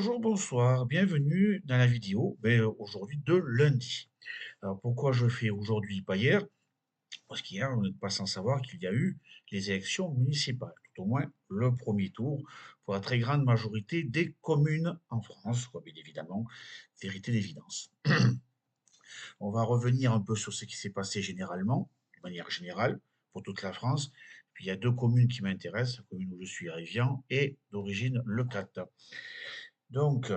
Bonjour, bonsoir, bienvenue dans la vidéo aujourd'hui de lundi. Alors pourquoi je fais aujourd'hui, pas hier? Parce qu'hier, on n'est pas sans savoir qu'il y a eu les élections municipales, tout au moins le premier tour, pour la très grande majorité des communes en France, quoi, bien évidemment, vérité d'évidence. On va revenir un peu sur ce qui s'est passé généralement, de manière générale, pour toute la France. Puis il y a deux communes qui m'intéressent, la commune où je suis Rivian et d'origine Le Cat. Donc,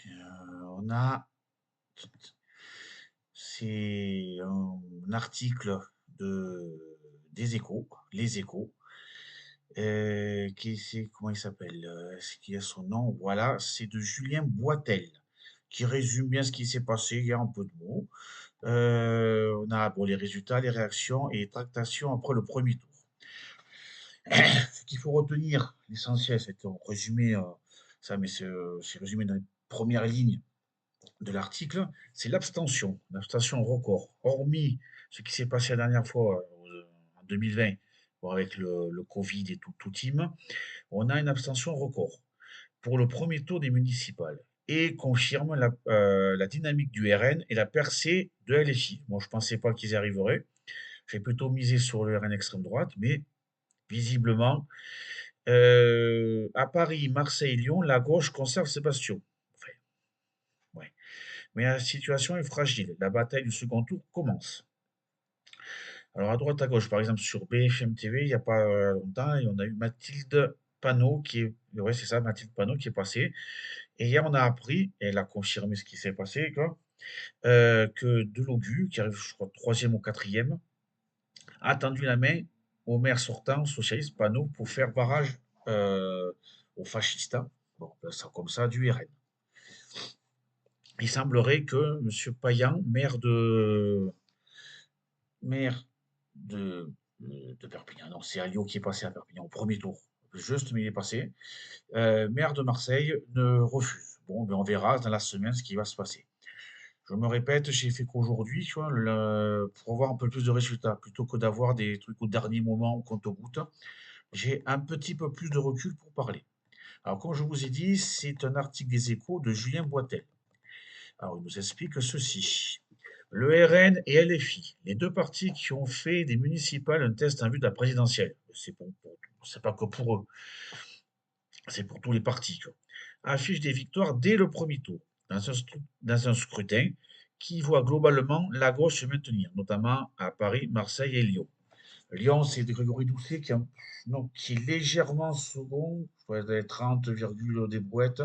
on a C'est un article de des Échos, Les Échos, comment il s'appelle? Est-ce qu'il a son nom? Voilà, c'est de Julien Boitel, qui résume bien ce qui s'est passé hier en peu de mots. On a bon, les résultats, les réactions et les tractations après le premier tour. Ce qu'il faut retenir, l'essentiel, c'est en résumé, ça, mais c'est résumé dans les premières lignes de l'article, c'est l'abstention record. Hormis ce qui s'est passé la dernière fois en 2020, bon, avec le Covid et tout team, on a une abstention record pour le premier tour des municipales et confirme la dynamique du RN et la percée de LFI. Moi, je ne pensais pas qu'ils y arriveraient. J'ai plutôt misé sur le RN extrême droite, mais visiblement, à Paris, Marseille, Lyon, la gauche conserve ses bastions. Enfin, ouais. Mais la situation est fragile. La bataille du second tour commence. Alors à droite, à gauche, par exemple sur BFM TV, il n'y a pas longtemps, et on a eu Mathilde Panot qui est, ouais, c'est ça, Mathilde Panot qui est passée. Et hier, on a appris, et elle a confirmé ce qui s'est passé, quoi, que Delogu, qui arrive, je crois, troisième ou quatrième, a tendu la main au maire sortant, socialiste Panot, pour faire barrage aux fascistes. Hein. Bon, ben, ça comme ça, du RN. Il semblerait que M. Payan, maire de Perpignan. Non, c'est Alliot qui est passé à Perpignan au premier tour. Juste, mais il est passé. Maire de Marseille ne refuse. Bon, ben on verra dans la semaine ce qui va se passer. Je me répète, j'ai fait qu'aujourd'hui, tu vois, pour avoir un peu plus de résultats, plutôt que d'avoir des trucs au dernier moment, au compte-gouttes, j'ai un petit peu plus de recul pour parler. Alors, comme je vous ai dit, c'est un article des Échos de Julien Boitel. Alors, il nous explique ceci. Le RN et LFI, les deux partis qui ont fait des municipales un test en vue de la présidentielle. C'est pas que pour eux, c'est pour tous les partis. Quoi. Affichent des victoires dès le premier tour, dans un scrutin qui voit globalement la gauche se maintenir, notamment à Paris, Marseille et Lyon. Lyon, c'est de Grégory Doucet qui est légèrement second, je crois être 30, des brouettes.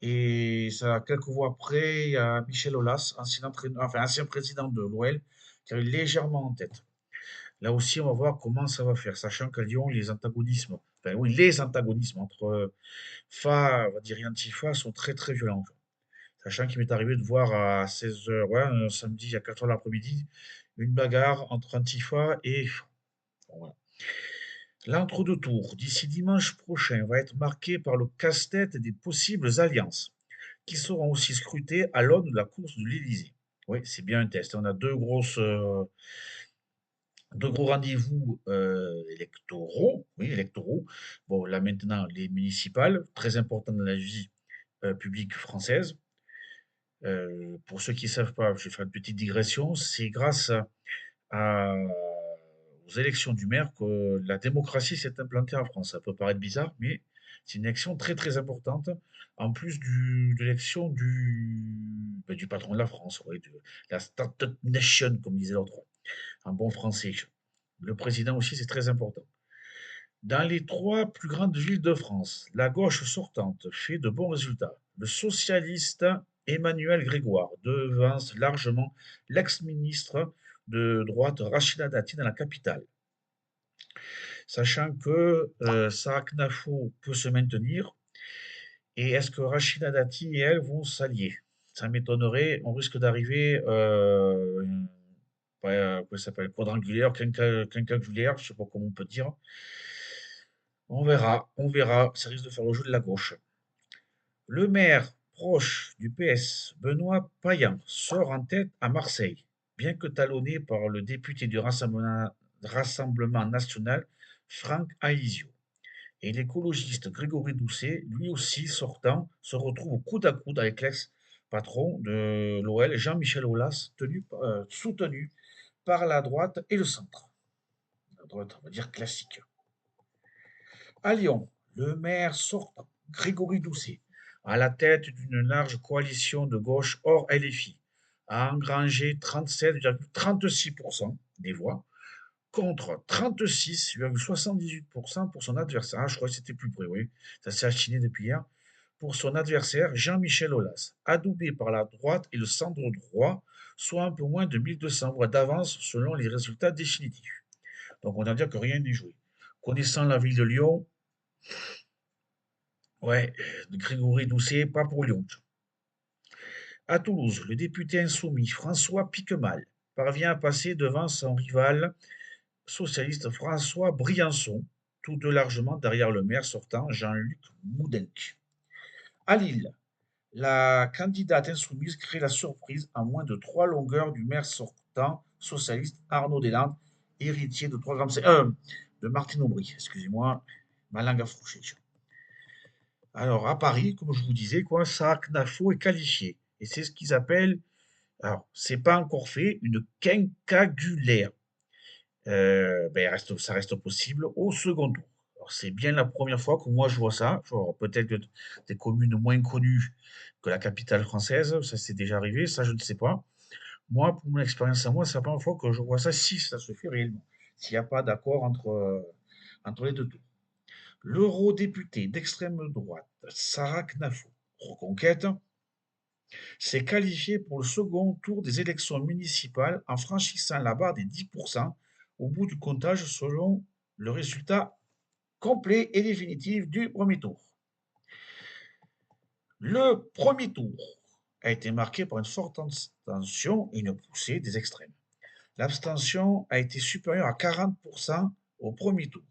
Et ça, quelques mois après, il y a Michel Aulas, ancien président de l'OL, qui est légèrement en tête. Là aussi, on va voir comment ça va faire, sachant qu'à Lyon, les antagonismes entre on va dire, et Antifa sont très très violents. Sachant qu'il m'est arrivé de voir à 16 heures, ouais, un samedi à 4 heures l'après-midi, une bagarre entre Antifa et. Bon, voilà. L'entre-deux tours, d'ici dimanche prochain, va être marqué par le casse-tête des possibles alliances qui seront aussi scrutés à l'aune de la course de l'Élysée. Oui, c'est bien un test. On a deux gros rendez-vous électoraux. Oui, électoraux. Bon, là maintenant, les municipales, très importantes dans la vie publique française. Pour ceux qui ne savent pas, je vais faire une petite digression. C'est grâce aux élections du maire que la démocratie s'est implantée en France. Ça peut paraître bizarre, mais c'est une élection très très importante, en plus de l'élection du patron de la France, ouais, de la Startup Nation, comme disait l'autre, en bon français. Le président aussi, c'est très important. Dans les trois plus grandes villes de France, la gauche sortante fait de bons résultats. Le socialiste Emmanuel Grégoire devance largement l'ex-ministre de droite Rachida Dati dans la capitale. Sachant que Sarak Nafo peut se maintenir, et est-ce que Rachida Dati et elle vont s'allier? Ça m'étonnerait, on risque d'arriver, ouais, quoi ça s'appelle, quadrangulaire, quincangulaire, je ne sais pas comment on peut dire. On verra, ça risque de faire le jeu de la gauche. Le maire proche du PS, Benoît Payan, sort en tête à Marseille, bien que talonné par le député du Rassemblement national, Franck Aizio. Et l'écologiste Grégory Doucet, lui aussi sortant, se retrouve au coude à coude avec l'ex-patron de l'OL, Jean-Michel Aulas, soutenu par la droite et le centre. La droite, on va dire classique. À Lyon, le maire sortant, Grégory Doucet, à la tête d'une large coalition de gauche hors LFI, a engrangé 37,36% des voix contre 36,78% pour son adversaire. Ah, je crois que c'était plus près, oui. Ça s'est achiné depuis hier. Pour son adversaire, Jean-Michel Aulas, adoubé par la droite et le centre droit, soit un peu moins de 1200 voix d'avance selon les résultats définitifs. Donc on va dire que rien n'est joué. Connaissant la ville de Lyon, ouais, Grégory Doucet, pas pour Lyon. À Toulouse, le député insoumis François Piquemal parvient à passer devant son rival socialiste François Briançon, tous deux largement derrière le maire sortant Jean-Luc Moudenc. À Lille, la candidate insoumise crée la surprise à moins de 3 longueurs du maire sortant socialiste Arnaud Deslandes, héritier de 3 grammes de Martine Aubry. Excusez-moi, ma langue a fourché. Alors, à Paris, comme je vous disais, quoi, Sarah Knafo est qualifiée. Et c'est ce qu'ils appellent, alors, c'est pas encore fait, une quinquagulaire. Ça reste possible au second tour. Alors, c'est bien la première fois que moi je vois ça. Genre, peut-être que des communes moins connues que la capitale française, ça s'est déjà arrivé, ça je ne sais pas. Moi, pour mon expérience à moi, c'est la première fois que je vois ça si ça se fait réellement. S'il n'y a pas d'accord entre les deux tours. L'eurodéputée d'extrême droite, Sarah Knafo, Reconquête, s'est qualifiée pour le second tour des élections municipales en franchissant la barre des 10% au bout du comptage selon le résultat complet et définitif du premier tour. Le premier tour a été marqué par une forte abstention et une poussée des extrêmes. L'abstention a été supérieure à 40% au premier tour.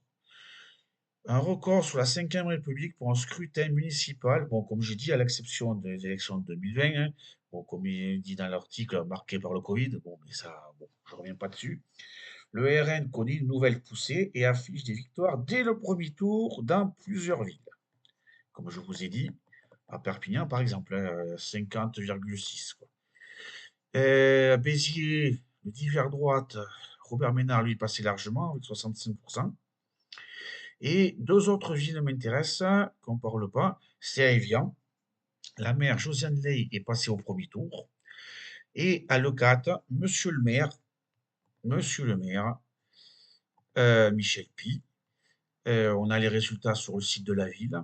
Un record sous la Ve République pour un scrutin municipal, bon, comme j'ai dit, à l'exception des élections de 2020, hein, bon, comme il est dit dans l'article marqué par le Covid, bon, mais ça, bon, je ne reviens pas dessus. Le RN connaît une nouvelle poussée et affiche des victoires dès le premier tour dans plusieurs villes. Comme je vous ai dit, à Perpignan, par exemple, 50,6. À Béziers, le divers droite, Robert Ménard, lui, est passé largement, avec 65%. Et deux autres villes m'intéressent, qu'on ne parle pas. C'est à Évian. La maire Josiane Ley est passée au premier tour. Et à Lecate, monsieur le maire, Michel Pi, on a les résultats sur le site de la ville.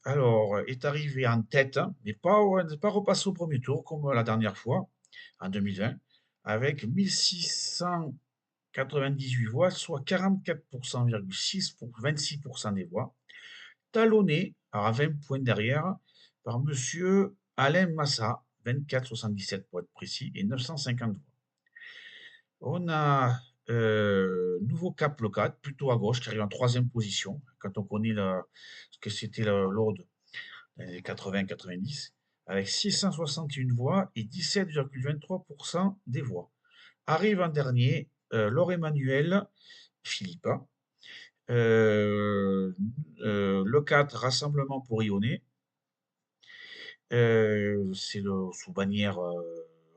Alors, est arrivé en tête, mais pas repassé au premier tour comme la dernière fois, en 2020, avec 1698 voix, soit 44,6% pour 26% des voix, talonné, alors à 20 points derrière, par monsieur Alain Massa, 24,77 pour être précis, et 950 voix. On a Nouveau Cap Local, plutôt à gauche, qui arrive en troisième position, quand on connaît ce que c'était l'Aude dans les années 80-90, avec 661 voix et 17,23% des voix. Arrive en dernier Laure Emmanuel Philippa, le 4 Rassemblement pour Lyonnais, c'est sous bannière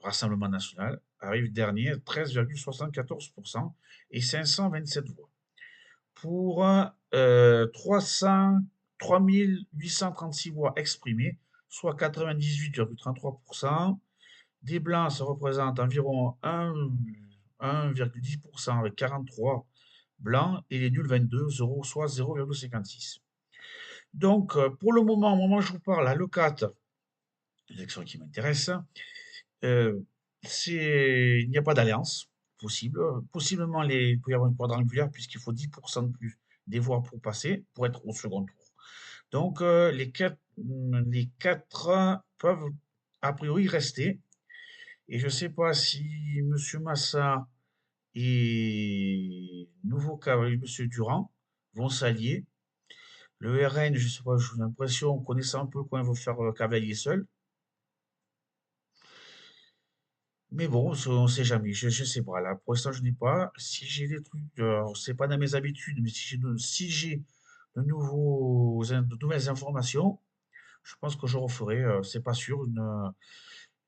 Rassemblement national, arrive dernier, 13,74% et 527 voix. Pour 3836 voix exprimées, soit 98,33%. Des blancs, ça représente environ 1,10% avec 43 blancs et les nuls 22, soit 0,56. Donc, pour le moment, au moment où je vous parle, à l'E4, l'élection qui m'intéresse, euh, il n'y a pas d'alliance possible. Possiblement, il peut y avoir une quadrangulaire puisqu'il faut 10% de plus des voix pour passer, pour être au second tour. Donc, les quatre peuvent a priori rester. Et je ne sais pas si M. Massa et M. Durand vont s'allier. Le RN, je ne sais pas, j'ai l'impression, connaissant un peu quand il veut faire cavalier seul. Mais bon, on ne sait jamais, je ne sais pas. Là, pour l'instant, je n'ai pas. Si j'ai des trucs, alors, c'est pas dans mes habitudes, mais si j'ai de nouvelles informations, je pense que je referai, c'est pas sûr,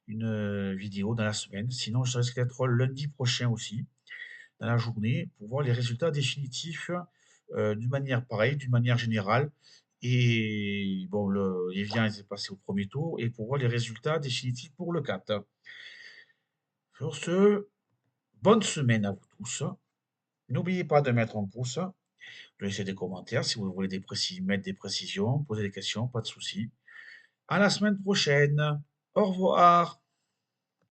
une vidéo dans la semaine. Sinon, je risque d'être lundi prochain aussi, dans la journée, pour voir les résultats définitifs d'une manière pareille, d'une manière générale. Et bon, Evian est passé au premier tour, et pour voir les résultats définitifs pour le 4. Sur ce, bonne semaine à vous tous. N'oubliez pas de mettre un pouce, de laisser des commentaires si vous voulez mettre des précisions, poser des questions, pas de souci. À la semaine prochaine. Au revoir.